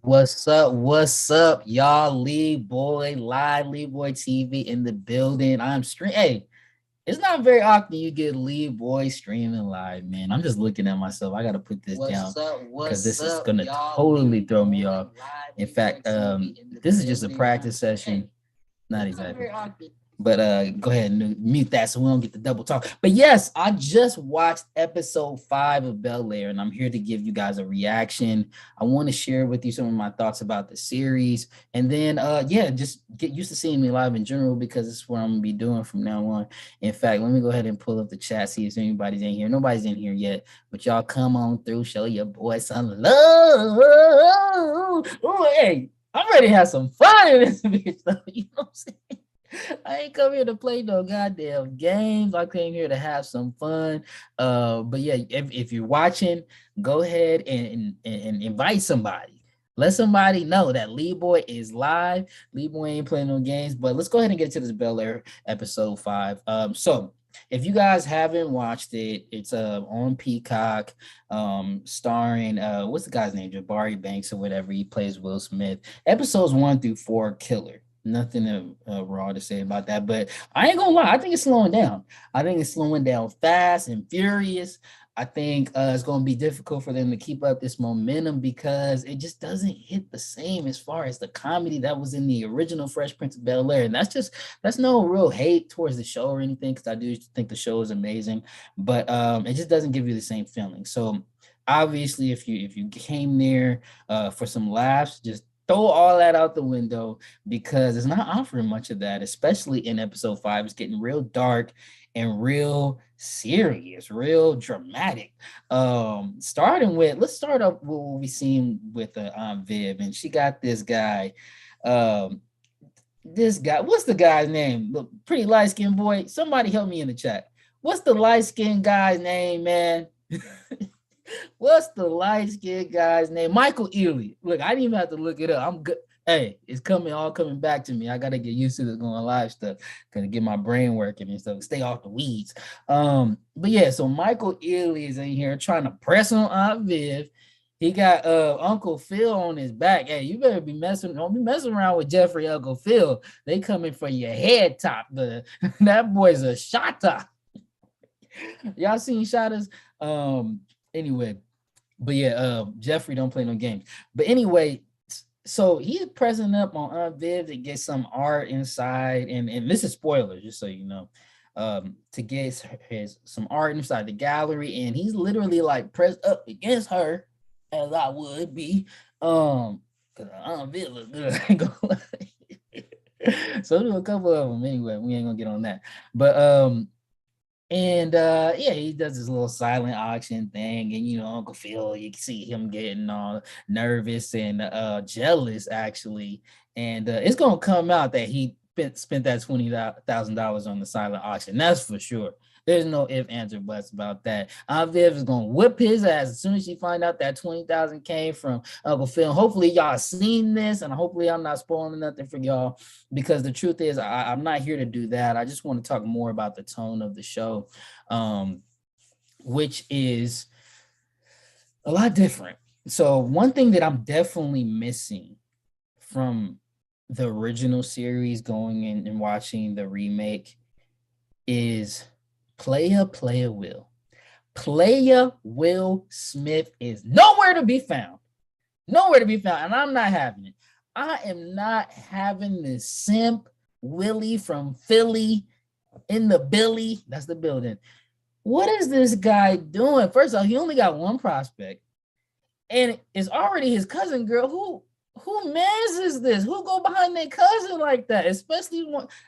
What's up? What's up, y'all? Lee Boy Live, Lee Boy TV in the building. I'm stream. Hey, it's not very often you get Lee Boy streaming live, man. I'm just looking at myself. I gotta put this down because this is gonna totally throw me off. In fact, this is just a practice session. Not exactly. But go ahead and mute that so we don't get the double talk. But yes, I just watched episode 5 of Bel Air, and I'm here to give you guys a reaction. I want to share with you some of my thoughts about the series, and then yeah, just get used to seeing me live in general because it's what I'm gonna be doing from now on. In fact, let me go ahead and pull up the chat, see if anybody's in here. Nobody's in here yet, but y'all come on through, show your boy some love. Ooh, hey, I'm ready to have some fun in this bitch, though. You know what I'm saying? I ain't come here to play no goddamn games. I came here to have some fun. But yeah, if you're watching, go ahead and invite somebody. Let somebody know that Lee Boy is live. Lee Boy ain't playing no games, but let's go ahead and get to this Bel Air episode 5. So if you guys haven't watched it, it's on Peacock, starring what's the guy's name? Jabari Banks or whatever. He plays Will Smith. Episodes 1 through 4 killer. Nothing raw to say about that, but I ain't gonna lie. I think it's slowing down. I think it's slowing down fast and furious. I think it's going to be difficult for them to keep up this momentum because it just doesn't hit the same as far as the comedy that was in the original Fresh Prince of Bel Air. And that's no real hate towards the show or anything, because I do think the show is amazing, but it just doesn't give you the same feeling. So obviously, if you came there for some laughs, just throw all that out the window because it's not offering much of that, especially in episode 5. It's getting real dark and real serious, real dramatic. Starting with, let's start up with what we seen with Aunt Viv, and she got this guy. This guy, what's the guy's name? The pretty light-skinned boy. Somebody help me in the chat. What's the light-skinned guy's name, man? What's the light-skinned guy's name? Michael Ealy. Look, I didn't even have to look it up. I'm good. Hey, it's all coming back to me. I gotta get used to this going live stuff, gonna get my brain working and stuff. Stay off the weeds. But yeah, so Michael Ealy is in here trying to press on Aunt Viv. He got Uncle Phil on his back. Hey, you better don't be messing around with Jeffrey, Uncle Phil. They coming for your head top. That boy's a shotter. Y'all seen shotters? Anyway, but yeah, Jeffrey don't play no games. But anyway, so he's pressing up on Aunt Viv to get some art inside, and this is spoilers, just so you know, to get some art inside the gallery, and he's literally like pressed up against her, as I would be, because Aunt Viv look good. So do a couple of them anyway. We ain't gonna get on that, but and yeah, he does this little silent auction thing, and Uncle Phil, you can see him getting all nervous and jealous actually, and it's gonna come out that he spent that $20,000 on the silent auction. That's for sure. There's no if, ands, or buts about that. Aunt Viv is gonna whip his ass as soon as she find out that 20,000 came from Uncle Phil. Hopefully y'all seen this, and hopefully I'm not spoiling nothing for y'all, because the truth is I'm not here to do that. I just want to talk more about the tone of the show, which is a lot different. So one thing that I'm definitely missing from the original series going in and watching the remake is Playa Will. Playa Will Smith is nowhere to be found. Nowhere to be found. And I'm not having it. I am not having this simp Willie from Philly in the Billy. That's the building. What is this guy doing? First off, he only got one prospect, and it's already his cousin girl. Who mans is this? Who go behind their cousin like that? Especially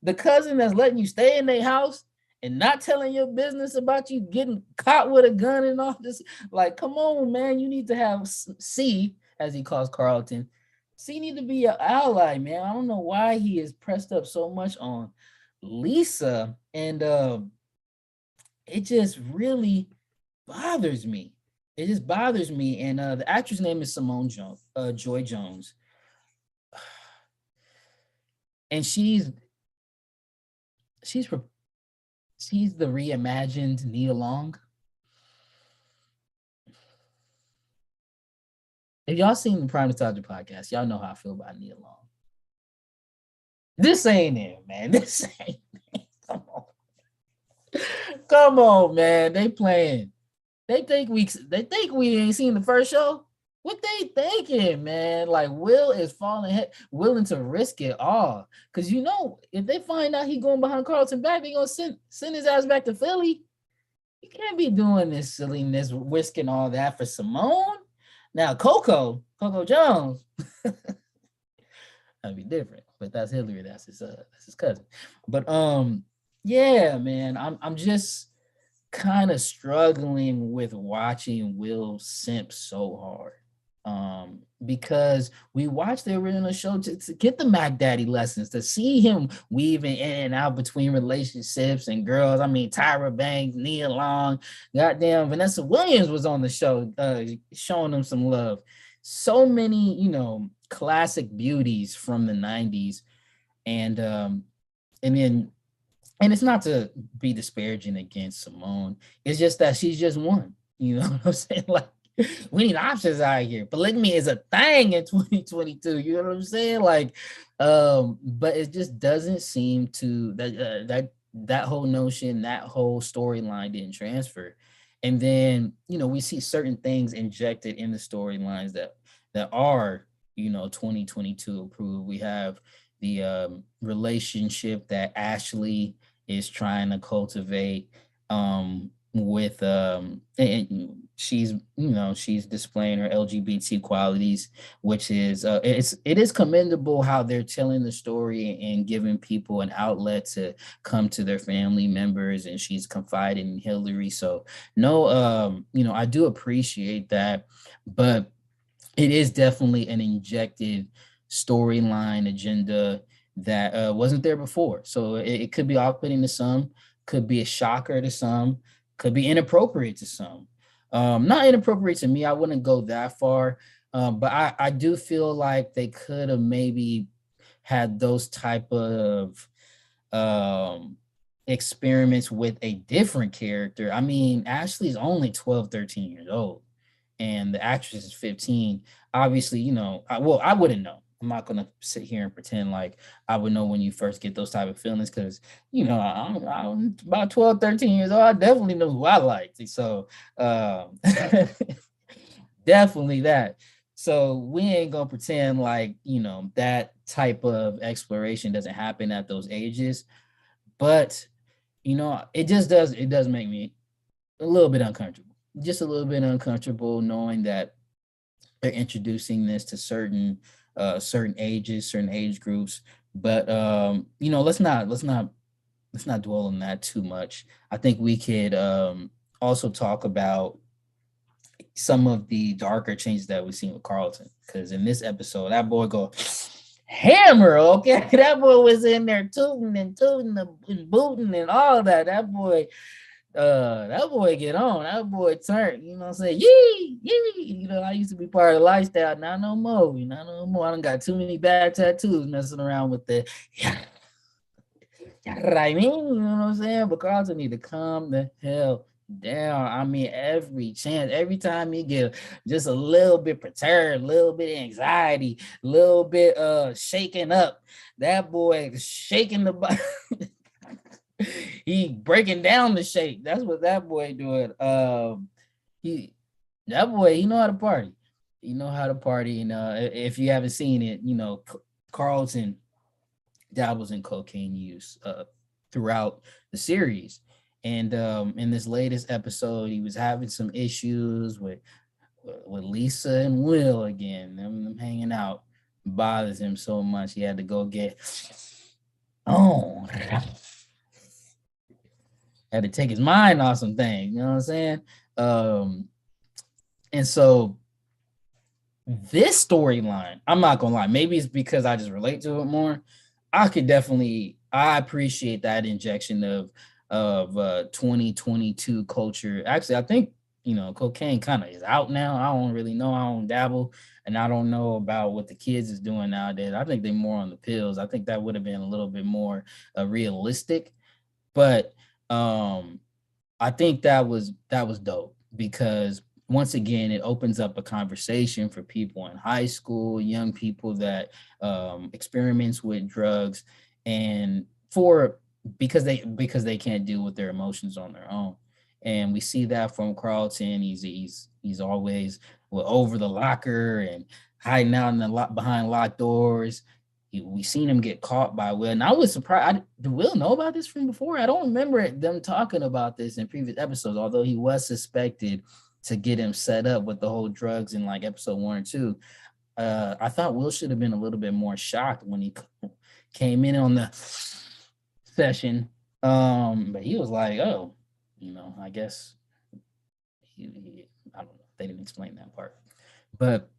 the cousin that's letting you stay in their house and not telling your business about you getting caught with a gun and all this. Like, come on, man. You need to have C, as he calls Carlton. C need to be your ally, man. I don't know why he is pressed up so much on Lisa, and it just really bothers me. It just bothers me. And the actress name is Simone Jones, Joy Jones, and she's the reimagined Nia Long. If y'all seen the Prime Nostalgia podcast, y'all know how I feel about Nia Long. This ain't it, man. This ain't it. Come on. Come on, man. They playing. They think we ain't seen the first show. What they thinking, man? Like Will is willing to risk it all. Cause if they find out he going behind Carlton back, they gonna send his ass back to Philly. You can't be doing this silliness, risking all that for Simone. Now Coco Jones, that'd be different. But that's Hillary. That's his cousin. But yeah, man, I'm just kind of struggling with watching Will simp so hard. Because we watched the original show to get the Mac Daddy lessons, to see him weaving in and out between relationships and girls. I mean, Tyra Banks, Nia Long, goddamn Vanessa Williams was on the show, showing them some love. So many, classic beauties from the 90s. And then it's not to be disparaging against Simone. It's just that she's just one. You know what I'm saying? Like, we need options out here. Polygamy is a thing in 2022. You know what I'm saying? Like, but it just doesn't seem to that whole notion, that whole storyline didn't transfer. And then, we see certain things injected in the storylines that are, 2022 approved. We have the relationship that Ashley is trying to cultivate with and she's displaying her LGBT qualities, which is it is commendable how they're telling the story and giving people an outlet to come to their family members, and she's confiding in Hillary. So no, I do appreciate that, but it is definitely an injected storyline agenda that wasn't there before. So it could be off-putting to some, could be a shocker to some, could be inappropriate to some. Not inappropriate to me. I wouldn't go that far. But I do feel like they could have maybe had those type of experiments with a different character. I mean, Ashley's only 12, 13 years old, and the actress is 15. Obviously, I wouldn't know. I'm not gonna sit here and pretend like I would know when you first get those type of feelings, because I'm about 12, 13 years old. I definitely know who I liked. So definitely that. So we ain't gonna pretend like that type of exploration doesn't happen at those ages. But it does make me a little bit uncomfortable. Just a little bit uncomfortable knowing that they're introducing this to certain ages, certain age groups. But let's not dwell on that too much. I think we could also talk about some of the darker changes that we've seen with Carlton, because in this episode, that boy go hammer. Okay, that boy was in there tooting and booting and all that. That boy get on. That boy turn, I'm saying? Yee. I used to be part of the lifestyle. Now no more. Not no more. I done got too many bad tattoos messing around with the I mean, you know what I'm saying? But Carlton need to calm the hell down. I mean, every time he get just a little bit perturbed, a little bit of anxiety, a little bit shaking up, that boy shaking the body. He breaking down the shake. That's what that boy doing. He know how to party. He know how to party. And if you haven't seen it, Carlton dabbles in cocaine use throughout the series. And in this latest episode, he was having some issues with Lisa and Will again. Them hanging out bothers him so much. He had to go get had to take his mind off some things. You know what I'm saying? And so this storyline, I'm not gonna lie, maybe it's because I just relate to it more. I appreciate that injection of 2022 culture. Actually, I think cocaine kind of is out now. I don't really know. I don't dabble, and I don't know about what the kids is doing nowadays. I think they're more on the pills. I think that would have been a little bit more realistic, but I think that was dope, because once again, it opens up a conversation for people in high school, young people that experiments with drugs, and for because they can't deal with their emotions on their own. And we see that from Carlton. He's always over the locker and hiding out in the behind locked doors. We seen him get caught by Will, and I was surprised. Did Will know about this from before? I don't remember them talking about this in previous episodes. Although he was suspected to get him set up with the whole drugs in like episode 1 or 2. I thought Will should have been a little bit more shocked when he came in on the session. But he was like, "Oh, I guess I don't know. They didn't explain that part, but."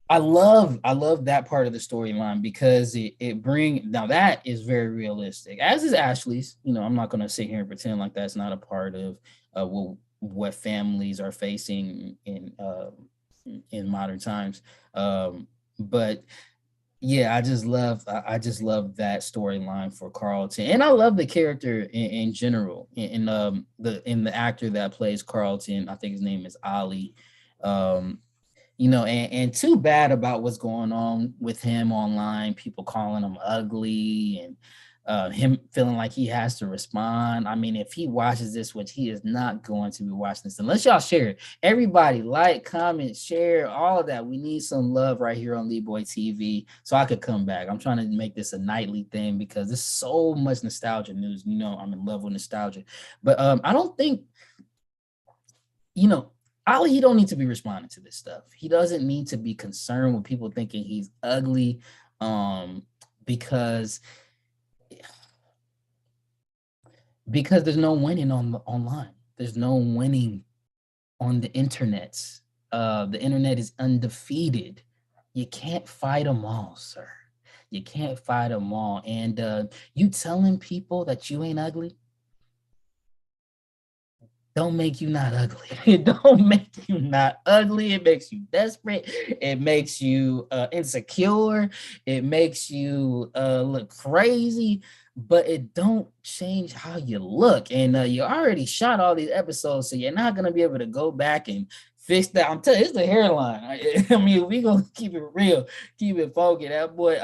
I love that part of the storyline because it bring now that is very realistic, as is Ashley's. I'm not gonna sit here and pretend like that's not a part of what families are facing in modern times. But yeah, I just love that storyline for Carlton, and I love the character in general. In the actor that plays Carlton, I think his name is Ali. Um, and too bad about what's going on with him online, people calling him ugly and him feeling like he has to respond. I mean, if he watches this, which he is not going to be watching this, unless y'all share it. Everybody like, comment, share, all of that. We need some love right here on Lee Boy TV so I could come back. I'm trying to make this a nightly thing because there's so much nostalgia news. I'm in love with nostalgia. But I don't think, Ali, he don't need to be responding to this stuff. He doesn't need to be concerned with people thinking he's ugly, because there's no winning online. There's no winning on the internet. The internet is undefeated. You can't fight them all, sir. You can't fight them all. And you telling people that you ain't ugly, don't make you not ugly. It don't make you not ugly. It makes you desperate. It makes you insecure. It makes you look crazy, but it don't change how you look. And you already shot all these episodes, so you're not going to be able to go back and fix that. I'm telling you, it's the hairline. I mean, we going to keep it real, keep it funky. That boy,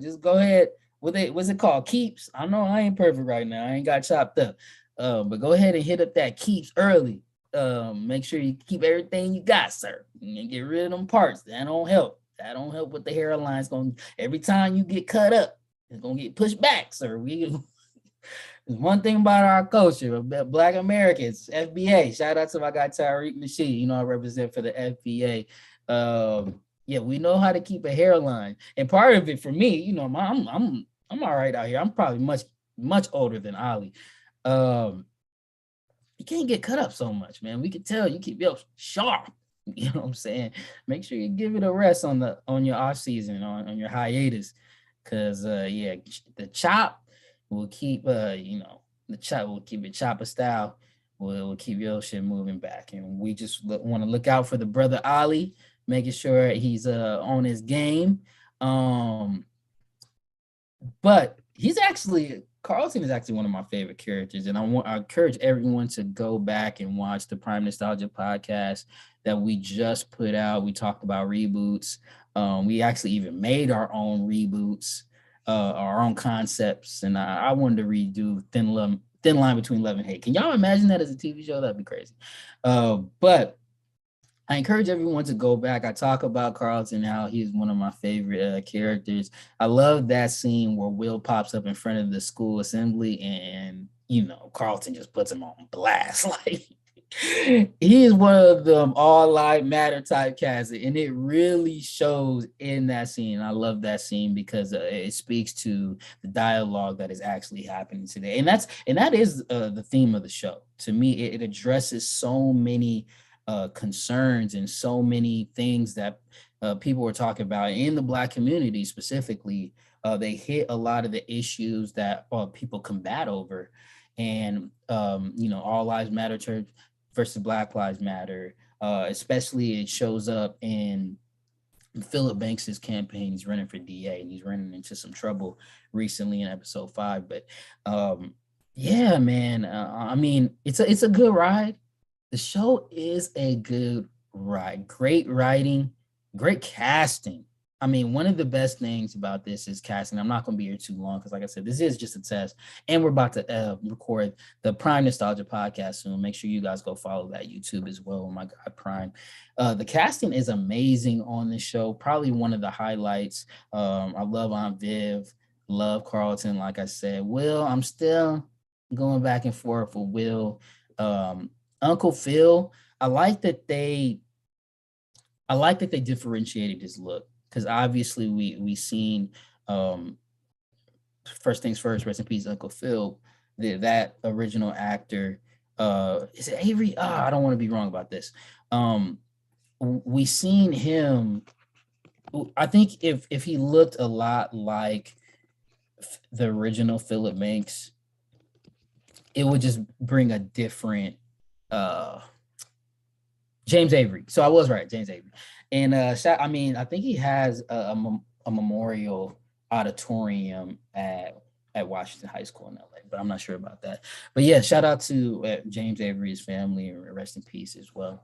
just go ahead. What's it called? Keeps. I know I ain't perfect right now. I ain't got chopped up. But go ahead and hit up that keeps early. Make sure you keep everything you got, sir. And get rid of them parts. That don't help. That don't help with the hairline. It's gonna every time you get cut up, it's gonna get pushed back, sir. There's one thing about our culture, Black Americans, FBA. Shout out to my guy Tariq Nasheed. I represent for the FBA. Yeah, we know how to keep a hairline, and part of it for me, I'm all right out here. I'm probably much older than Ali. You can't get cut up so much, man. We can tell you keep your sharp. You know what I'm saying? Make sure you give it a rest on your off season, on your hiatus. Cause yeah, the chop will keep the chop will keep it chopper style. Will keep your shit moving back. And we just want to look out for the brother Ali, making sure he's on his game. But Carlton is actually one of my favorite characters, and I encourage everyone to go back and watch the Prime Nostalgia podcast that we just put out. We talked about reboots. We actually even made our own reboots, our own concepts, and I wanted to redo Thin Line Between Love and Hate. Can y'all imagine that as a TV show? That'd be crazy. But I encourage everyone to go back. I talk about Carlton, how he's one of my favorite characters. I love that scene where Will pops up in front of the school assembly and, Carlton just puts him on blast. Like, he is one of them all lives matter type cats, and it really shows in that scene. I love that scene because it speaks to the dialogue that is actually happening today. And that is the theme of the show. To me, it addresses so many concerns and so many things that people were talking about in the Black community specifically. They hit a lot of the issues that people combat over, and all lives matter church versus Black Lives Matter. Especially it shows up in Philip Banks's campaign. He's running for DA, and he's running into some trouble recently in episode 5. But yeah, man, I mean, it's a good ride. The show is a good ride. Great writing, great casting. I mean, one of the best things about this is casting. I'm not going to be here too long because, like I said, this is just a test. And we're about to record the Prime Nostalgia podcast soon. Make sure you guys go follow that YouTube as well. Oh my God, Prime. The casting is amazing on this show. Probably one of the highlights. I love Aunt Viv, love Carlton. Like I said, Will, I'm still going back and forth with Will. Um, Uncle Phil, I like that they differentiated his look because obviously we seen um first things first, rest in peace, Uncle Phil, that original actor. Is it Avery? I don't want to be wrong about this. We seen him. I think if he looked a lot like the original Philip Banks, it would just bring a different James Avery. So I was right, James Avery. And I mean, I think he has a memorial auditorium at Washington High School in LA, but I'm not sure about that. But yeah, shout out to James Avery's family and rest in peace as well.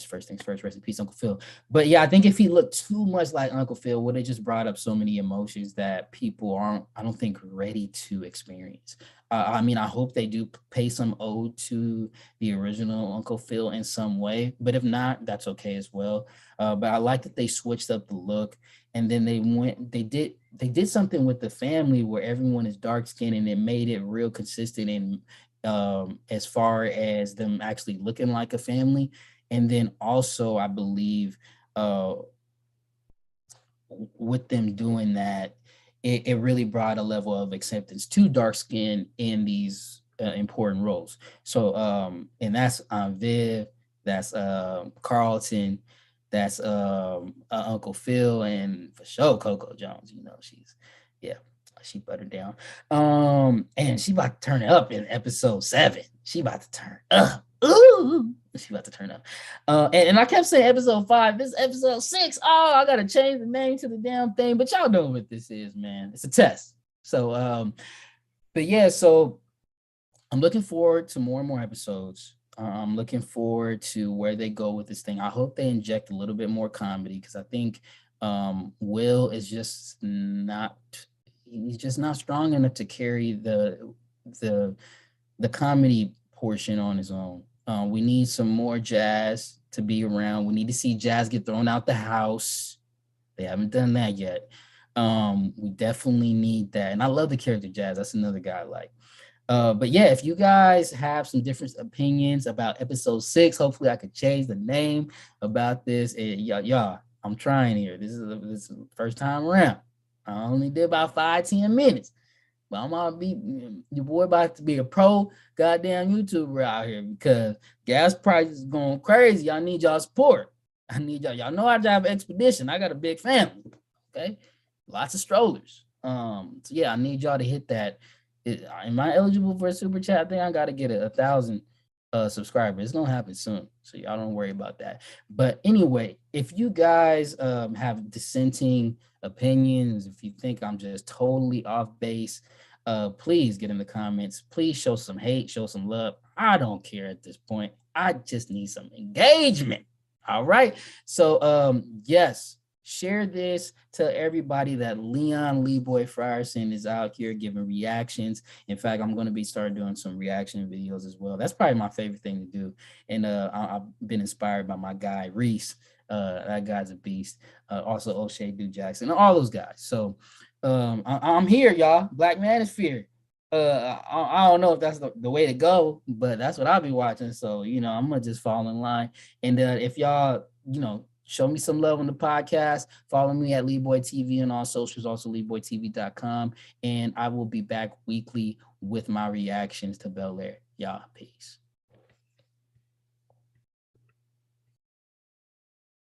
First things first, rest in peace, Uncle Phil. But yeah, I think if he looked too much like Uncle Phil, would have just brought up so many emotions that people aren't, I don't think, ready to experience. I mean, I hope they do pay some ode to the original Uncle Phil in some way, but if not, that's okay as well. But I like that they switched up the look, and then they did something with the family where everyone is dark skinned, and it made it real consistent in as far as them actually looking like a family. And then also, I believe with them doing that, it really brought a level of acceptance to dark skin in these important roles. So, and that's Viv, that's Carlton, that's Uncle Phil, and for sure Coco Jones. You know, yeah, she buttered down. And she about to turn it up in episode 7. She about to turn up. Ooh, she about to turn up. And I kept saying episode 5. This is episode 6. Oh, I gotta change the name to the damn thing. But y'all know what this is, man. It's a test. So, but yeah, so I'm looking forward to more and more episodes. I'm looking forward to where they go with this thing. I hope they inject a little bit more comedy because I think Will is just not. He's just not strong enough to carry the comedy portion on his own. We need some more Jazz to be around. We need to see Jazz get thrown out the house. They haven't done that yet. We definitely need that. And I love the character Jazz. That's another guy I like. But yeah, if you guys have some different opinions about episode 6, hopefully I could change the name about this. Y'all, I'm trying here. This is the first time around. I only did about 5-10 minutes. But I'm gonna be your boy about to be a pro goddamn YouTuber out here because gas prices going crazy. Y'all need y'all support. I need y'all. Y'all know I drive an Expedition. I got a big family. Okay, lots of strollers. So yeah, I need y'all to hit that. Am I eligible for a super chat? I think I got to get 1,000 subscribers. It's gonna happen soon, so y'all don't worry about that. But anyway, if you guys have dissenting opinions, if you think I'm just totally off base, please get in the comments. Please show some hate, show some love. I don't care at this point. I just need some engagement. All right. So yes, share this. Tell everybody that Leon Leeboy Frierson is out here giving reactions. In fact, I'm going to be starting doing some reaction videos as well. That's probably my favorite thing to do. And I've been inspired by my guy Reese. That guy's a beast. Also O'Shea Duke Jackson, all those guys. So I'm here, y'all. Black Manosphere. I don't know if that's the way to go, but that's what I'll be watching. So, I'm gonna just fall in line. And if y'all, show me some love on the podcast, follow me at LeeBoy TV on all socials, also LeeBoyTV.com. And I will be back weekly with my reactions to Bel Air. Y'all, peace.